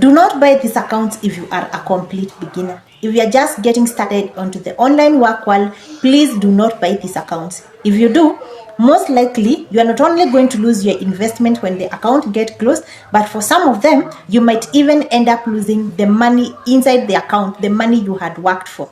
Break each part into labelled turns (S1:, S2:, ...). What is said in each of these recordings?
S1: Do not buy these accounts if you are a complete beginner. If you are just getting started onto the online work world, please do not buy these accounts. If you do, most likely you are not only going to lose your investment when the account gets closed, but for some of them, you might even end up losing the money inside the account, the money you had worked for.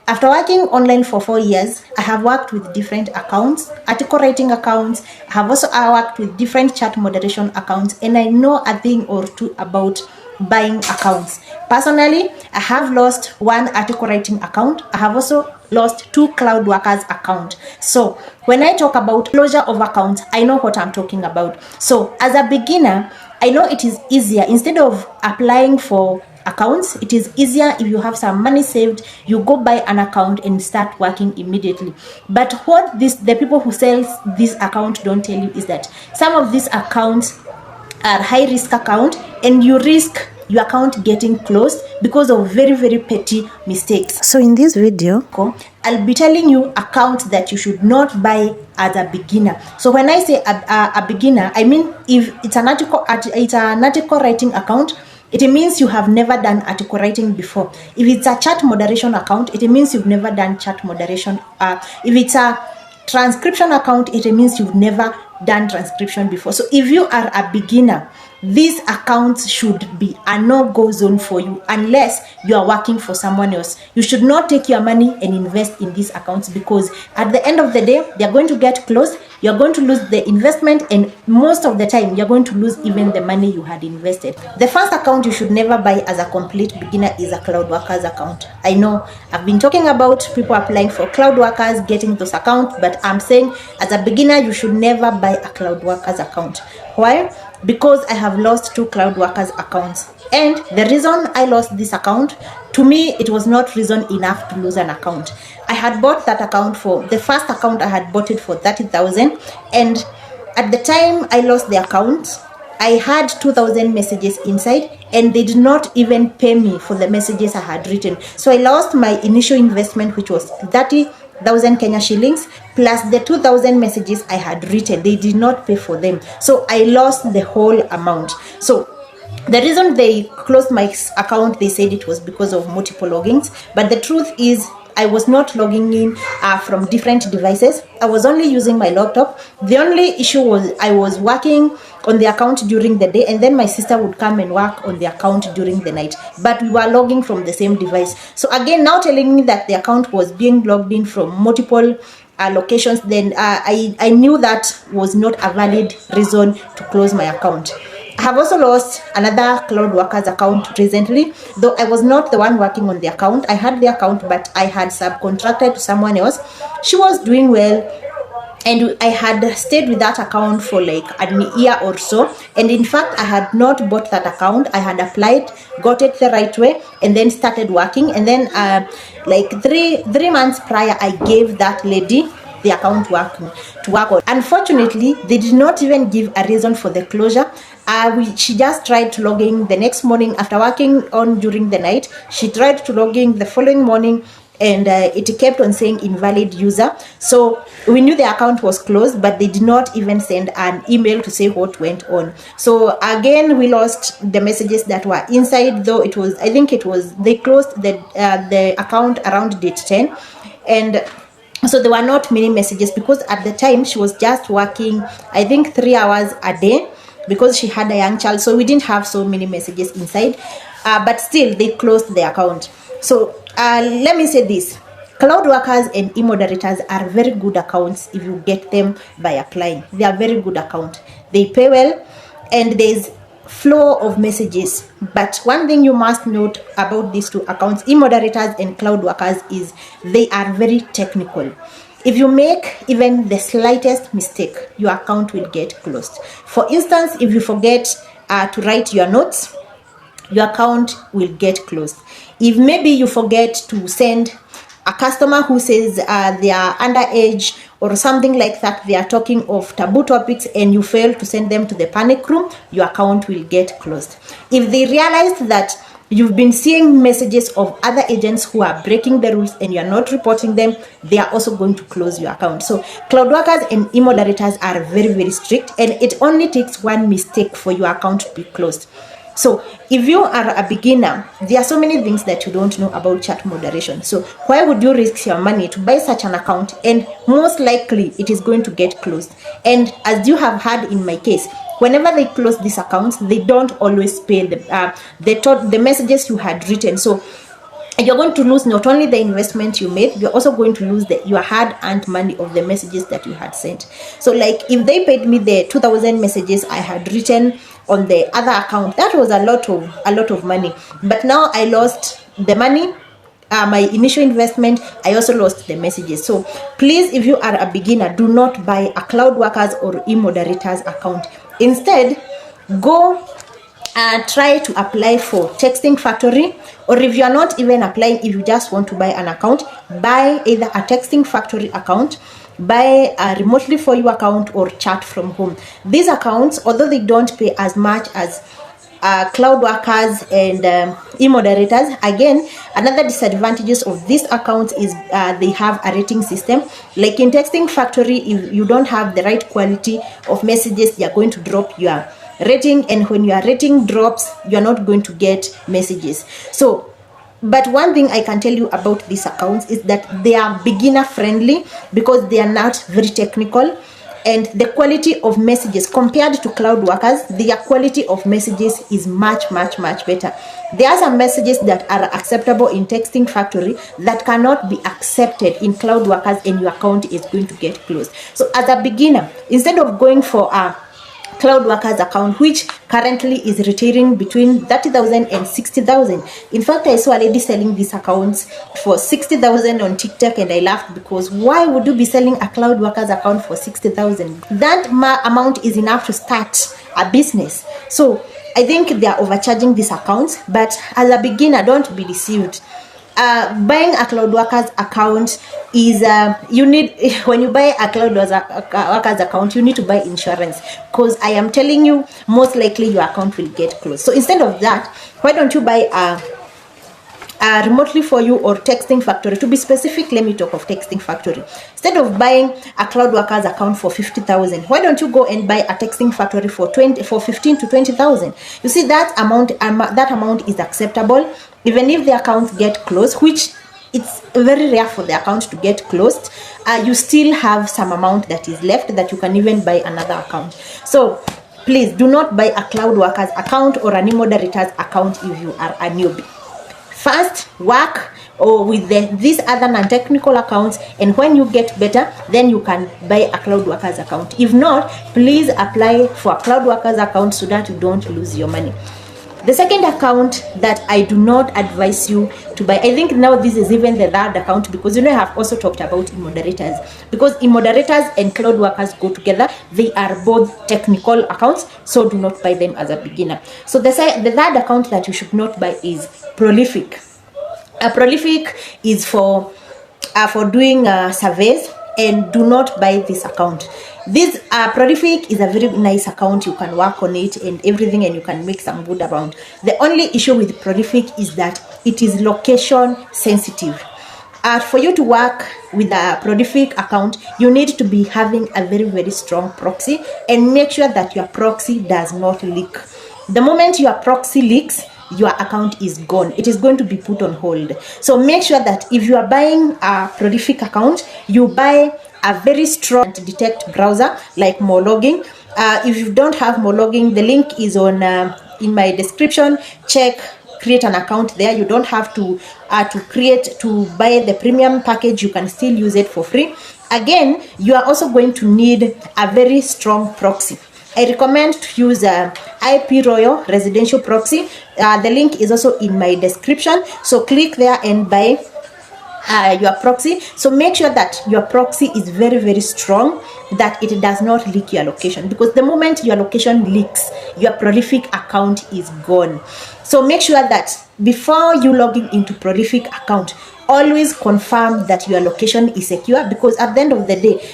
S1: After working online for 4 years, I have worked with different accounts, article writing accounts. I have also worked with different chat moderation accounts, and I know a thing or two about buying accounts. Personally, I have lost one article writing account. I have also lost 2 CloudWorkers account. So when I talk about closure of accounts, I know what I'm talking about. So as a beginner, I know it is easier. Instead of applying for accounts, it is easier if you have some money saved, you go buy an account and start working immediately. But what the people who sell this account don't tell you is that some of these accounts are high risk account, and you risk your account getting closed because of very, very petty mistakes. So in this video, I'll be telling you accounts that you should not buy as a beginner. So when I say a beginner, I mean if it's an article writing account, it means you have never done article writing before. If it's a chat moderation account, it means you've never done chat moderation. If it's a transcription account, it means you've never done transcription before. So if you are a beginner, these accounts should be a no-go zone for you unless you are working for someone else. You should not take your money and invest in these accounts, because at the end of the day, they are going to get closed. You're going to lose the investment, and most of the time, you're going to lose even the money you had invested. The first account you should never buy as a complete beginner is a CloudWorkers account. I know I've been talking about people applying for CloudWorkers, getting those accounts, but I'm saying as a beginner, you should never buy a CloudWorkers account. Why? Because I have lost 2 CloudWorkers accounts. And the reason I lost this account, to me, it was not reason enough to lose an account. I had bought that account the first account I had bought it for 30,000. And at the time I lost the account, I had 2,000 messages inside, and they did not even pay me for the messages I had written. So I lost my initial investment, which was 30,000 Kenya shillings, plus the 2,000 messages I had written. They did not pay for them. So I lost the whole amount. So the reason they closed my account, they said it was because of multiple logins. But the truth is, I was not logging in from different devices. I was only using my laptop. The only issue was I was working on the account during the day, and then my sister would come and work on the account during the night. But we were logging from the same device. So again, now telling me that the account was being logged in from multiple locations, then I knew that was not a valid reason to close my account. I have also lost another CloudWorkers account recently, though I was not the one working on the account. I had the account, but I had subcontracted to someone else. She was doing well, and I had stayed with that account for like a year or so. And in fact, I had not bought that account. I had applied, got it the right way, and then started working. And then like three months prior, I gave that lady the account to work on. Unfortunately, they did not even give a reason for the closure. She just tried to log in the next morning after working on during the night. She tried to log in the following morning, and it kept on saying invalid user. So we knew the account was closed, but they did not even send an email to say what went on. So again, we lost the messages that were inside, though it was, I think it was, they closed the account around date 10. And so there were not many messages, because at the time she was just working, I think 3 hours a day, because she had a young child. So we didn't have so many messages inside, but still they closed the account. So let me say this: CloudWorkers and eModerators are very good accounts if you get them by applying. They are very good accounts. They pay well, and there's flow of messages. But one thing you must note about these 2 accounts, eModerators and CloudWorkers, is they are very technical. If you make even the slightest mistake, your account will get closed. For instance, if you forget to write your notes, your account will get closed. If maybe you forget to send a customer who says they are underage or something like that, they are talking of taboo topics, and you fail to send them to the panic room, your account will get closed. If they realize that you've been seeing messages of other agents who are breaking the rules and you're not reporting them, they are also going to close your account. So CloudWorkers and eModerators are very, very strict, and it only takes one mistake for your account to be closed. So if you are a beginner, there are so many things that you don't know about chat moderation. So why would you risk your money to buy such an account, and most likely it is going to get closed? And as you have heard in my case, whenever they close these accounts, they don't always pay the messages you had written. So you're going to lose not only the investment you made, you're also going to lose your hard-earned money of the messages that you had sent. So like if they paid me the 2,000 messages I had written on the other account, that was a lot of money. But now I lost the money, my initial investment. I also lost the messages. So please, if you are a beginner, do not buy a CloudWorkers or eModerators account. Instead, go try to apply for Texting Factory, or if you are not even applying, if you just want to buy an account, buy either a Texting Factory account, buy a Remotely For You account, or Chat From Home. These accounts, although they don't pay as much as CloudWorkers and eModerators, again, another disadvantages of these accounts is they have a rating system. Like in Texting Factory, if you don't have the right quality of messages, you're going to drop your rating, and when your rating drops, you're not going to get messages. So but one thing I can tell you about these accounts is that they are beginner friendly, because they are not very technical, and the quality of messages compared to CloudWorkers, their quality of messages is much better. There are some messages that are acceptable in Texting Factory that cannot be accepted in CloudWorkers, and your account is going to get closed. So as a beginner, instead of going for a CloudWorkers account, which currently is retailing between 30,000 and 60,000. In fact, I saw a lady selling these accounts for 60,000 on TikTok, and I laughed, because why would you be selling a CloudWorkers account for 60,000? That amount is enough to start a business. So I think they are overcharging these accounts. But as a beginner, don't be deceived. Buying a CloudWorkers account is you need, when you buy a CloudWorkers account, you need to buy insurance, because I am telling you, most likely your account will get closed. So instead of that, why don't you buy a Remotely For You or Texting Factory? To be specific, let me talk of Texting Factory. Instead of buying a CloudWorkers account for 50,000, why don't you go and buy a Texting Factory for 15 to 20,000? You see, that amount is acceptable, even if the accounts get closed, which it's very rare for the account to get closed. You still have some amount that is left that you can even buy another account. So please do not buy a CloudWorkers account or an eModerators account if you are a newbie. First, work with these other non-technical accounts, and when you get better, then you can buy a CloudWorkers account. If not, please apply for a CloudWorkers account so that you don't lose your money. The second account that I do not advise you to buy, I think now this is even the third account, because I have also talked about eModerators, because eModerators and CloudWorkers go together. They are both technical accounts, so do not buy them as a beginner. So the third account that you should not buy is Prolific. Prolific is for doing surveys, and do not buy this account. This Prolific is a very nice account. You can work on it and everything, and you can make some good amount. The only issue with Prolific is that it is location sensitive. For you to work with a Prolific account, you need to be having a very strong proxy, and make sure that your proxy does not leak. The moment your proxy leaks, your account is gone. It is going to be put on hold. So make sure that if you are buying a Prolific account, you buy a very strong detect browser like Mologging. If you don't have Mologging, the link is on in my description. Create an account there. You don't have to buy the premium package. You can still use it for free. Again, you are also going to need a very strong proxy. I recommend to use IP Royal Residential Proxy. The link is also in my description. So click there and buy your proxy. So make sure that your proxy is very strong, that it does not leak your location, because the moment your location leaks, your Prolific account is gone. So make sure that before you logging into Prolific account, always confirm that your location is secure, because at the end of the day,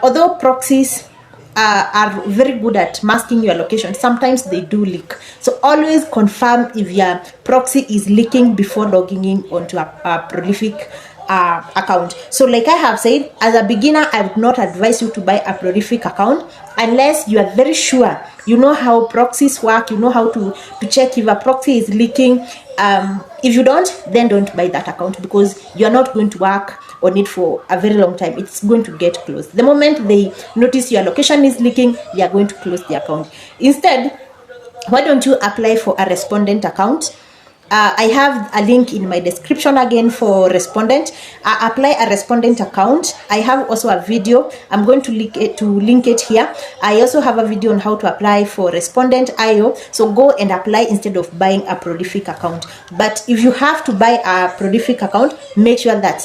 S1: although proxies are very good at masking your location, sometimes they do leak. So always confirm if your proxy is leaking before logging in onto a Prolific account. So like I have said, as a beginner, I would not advise you to buy a Prolific account unless you are very sure you know how proxies work, you know how to check if a proxy is leaking. If you don't, then don't buy that account, because you're not going to work on it for a very long time. It's going to get closed. The moment they notice your location is leaking, they are going to close the account. Instead, why don't you apply for a Respondent account? I have a link in my description again for Respondent. Apply a Respondent account. I have also a video. I'm going to link it here. I also have a video on how to apply for Respondent IO. So go and apply instead of buying a Prolific account. But if you have to buy a Prolific account, make sure that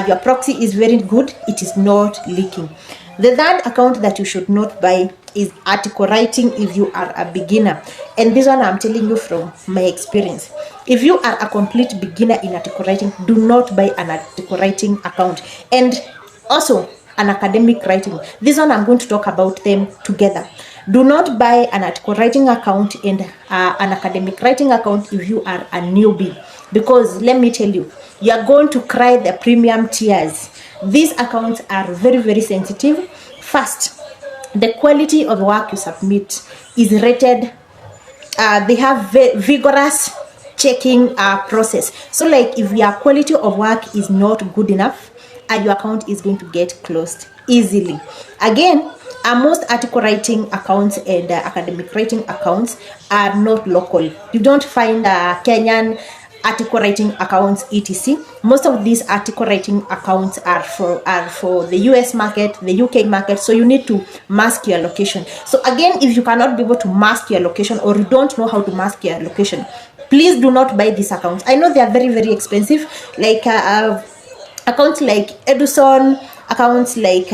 S1: your proxy is very good. It is not leaking. The third account that you should not buy is article writing if you are a beginner. And this one I'm telling you from my experience. If you are a complete beginner in article writing, do not buy an article writing account. And also an academic writing. This one I'm going to talk about them together. Do not buy an article writing account and an academic writing account if you are a newbie. Because let me tell you, you are going to cry the premium tears. These accounts are very, very sensitive. First, the quality of work you submit is rated. They have vigorous checking process. So like if your quality of work is not good enough, your account is going to get closed easily. Again, most article writing accounts and academic writing accounts are not local. You don't find Kenyan article writing accounts etc. Most of these article writing accounts are for the US market, the UK market, so you need to mask your location. So again, if you cannot be able to mask your location, or you don't know how to mask your location, please do not buy these accounts. I know they are very, very expensive, like accounts like Edison, accounts like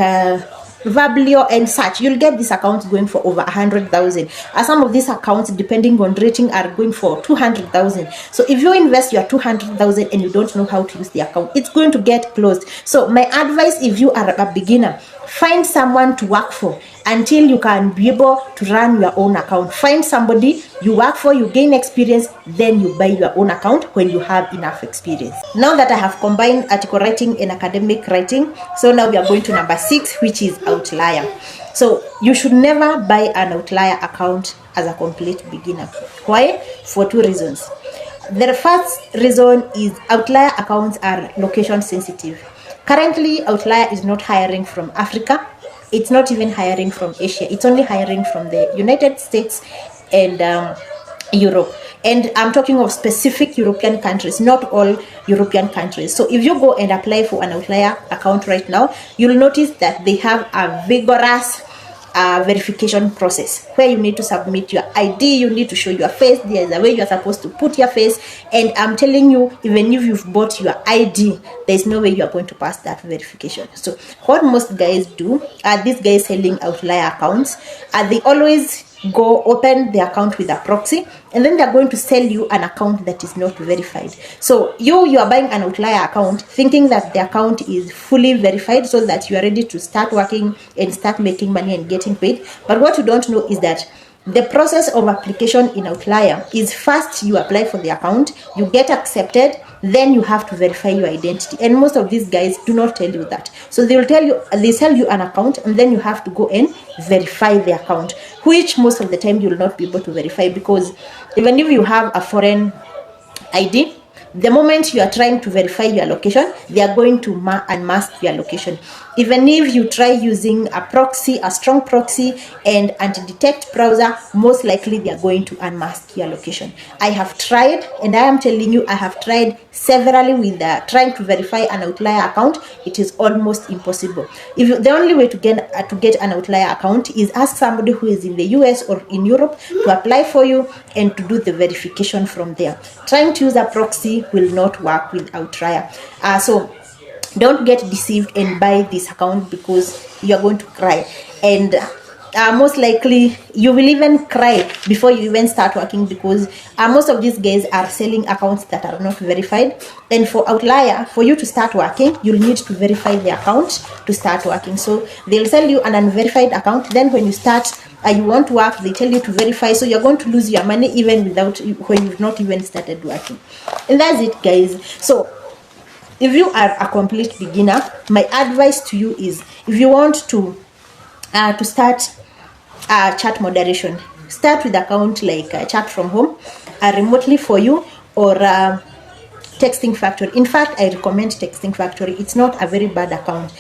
S1: Vablio and such. You'll get these accounts going for over 100,000. Some of these accounts, depending on rating, are going for 200,000. So if you invest your 200,000 and you don't know how to use the account, it's going to get closed. So my advice, if you are a beginner, find someone to work for until you can be able to run your own account. Find somebody you work for, you gain experience, then you buy your own account when you have enough experience. Now that I have combined article writing and academic writing, so now we are going to number 6, which is Outlier. So you should never buy an Outlier account as a complete beginner. Why? For 2 reasons. The first reason is Outlier accounts are location sensitive. Currently, Outlier is not hiring from Africa. It's not even hiring from Asia. It's only hiring from the United States and Europe. And I'm talking of specific European countries, not all European countries. So if you go and apply for an Outlier account right now, you'll notice that they have a vigorous verification process where you need to submit your ID, you need to show your face. There's a way you're supposed to put your face, and I'm telling you, even if you've bought your ID, there's no way you're going to pass that verification. So what most guys do, these guys selling Outlier accounts, they always go open the account with a proxy, and then they're going to sell you an account that is not verified. So you are buying an Outlier account thinking that the account is fully verified so that you are ready to start working and start making money and getting paid. But what you don't know is that the process of application in Outlier is first you apply for the account, you get accepted, then you have to verify your identity. And most of these guys do not tell you that. So they will tell you, they sell you an account, and then you have to go and verify the account, which most of the time you will not be able to verify, because even if you have a foreign ID, the moment you are trying to verify your location, they are going to unmask your location. Even if you try using a proxy, a strong proxy and anti-detect browser, most likely they are going to unmask your location. I have tried, and I am telling you, I have tried severally with trying to verify an Outlier account. It is almost impossible. The only way to get an Outlier account is ask somebody who is in the US or in Europe to apply for you and to do the verification from there. Trying to use a proxy will not work with Outlier. So don't get deceived and buy this account, because you're going to cry, and most likely you will even cry before you even start working, because most of these guys are selling accounts that are not verified. And for Outlier, for you to start working, you'll need to verify the account to start working. So they'll sell you an unverified account, then when you start you want to work, they tell you to verify, so you're going to lose your money even when you've not even started working. And that's it, guys. So if you are a complete beginner, my advice to you is, if you want to start chat moderation, start with account like Chat from Home, remotely for you, or Texting Factory. In fact, I recommend Texting Factory. It's not a very bad account.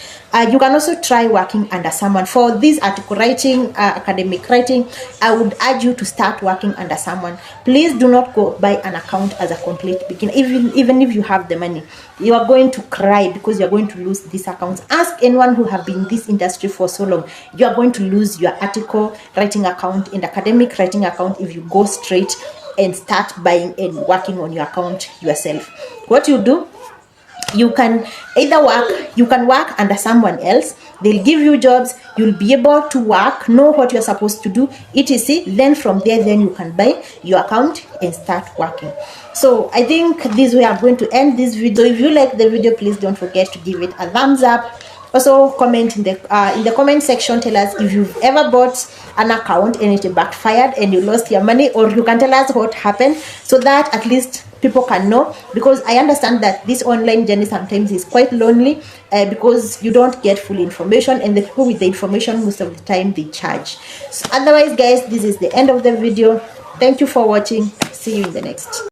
S1: You can also try working under someone. For this article writing, academic writing, I would urge you to start working under someone. Please do not go buy an account as a complete beginner. Even if you have the money, you are going to cry because you are going to lose these accounts. Ask anyone who have been in this industry for so long. You are going to lose your article writing account and academic writing account if you go straight and start buying and working on your account yourself. What you do, you can work under someone else. They'll give you jobs, you'll be able to work, know what you're supposed to do, etc. Then from there, then you can buy your account and start working. So I think this way I'm going to end this video. If you like the video, please don't forget to give it a thumbs up. Also, comment in the comment section, tell us if you've ever bought an account and it backfired and you lost your money, or you can tell us what happened, so that at least people can know, because I understand that this online journey sometimes is quite lonely because you don't get full information, and the people with the information most of the time they charge. So otherwise, guys, this is the end of the video. Thank you for watching. See you in the next.